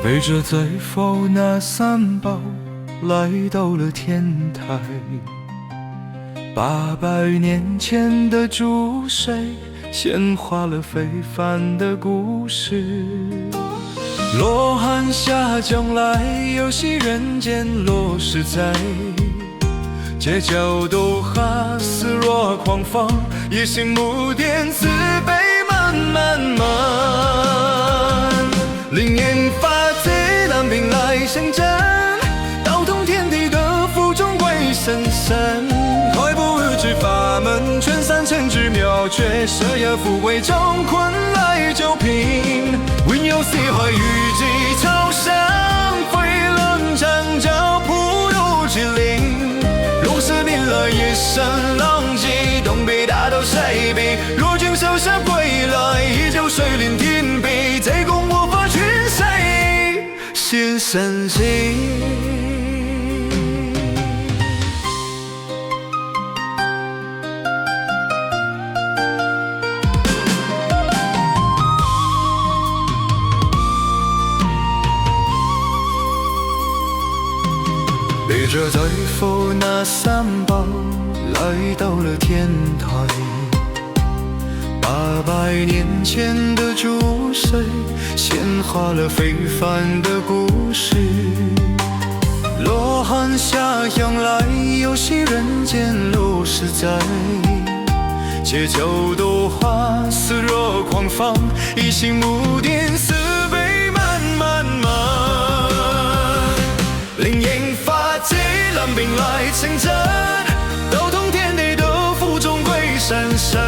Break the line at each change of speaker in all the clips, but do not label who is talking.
背着载浮那三宝来到了天台。800年前的注水，显化了非凡的故事。罗汉下将来，游戏人间落实在。街角斗哈，似若狂放，野性无边，慈悲慢慢慢。灵验法界，南屏来生真，道通天地的福中归神神。开布日之法门，全三千之妙诀，舍药复为众困来救贫。温有四海雨季潮上，飞轮长角普渡吉林。60年来夜深浪迹，东北大道西北，如今潇洒归来，依旧水连天边，贼公我发群谁现身形。背着载浮那三宝来到了天台。800年前的注水，显化了非凡的故事。罗汉下阳来，游戏人间路实在。街角斗花，似若狂放，一心无颠，慈悲慢慢慢。灵验法界，蓝屏来成真，道通天地的福中归神神。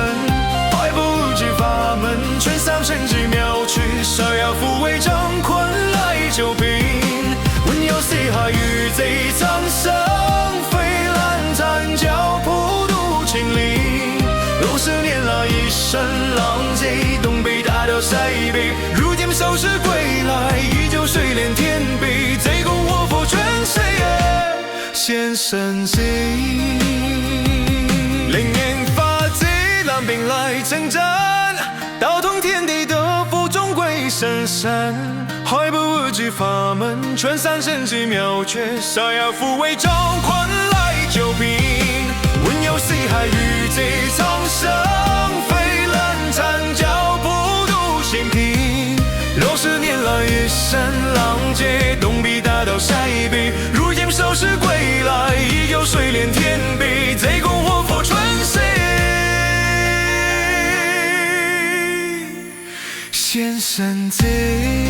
百步之法门，全三圣之妙诀，舍药复为众困来救贫。温有四海与贼苍生，飞蓝残角普渡秦岭。60年来一身浪迹，东北大道西北，如今收拾归来，依旧水连天边，贼公我佛全谁现身形。灵验法界，蓝屏来成真，道通天地的福中归神神。海不无之法门，全三圣之妙诀，舍药复为众困来救贫。温有四海与贼苍生，飞蓝残角普渡新平。60年来夜深浪迹，东北大道西北，如今收拾归来，依旧水连天边，贼公我佛传谁现身界。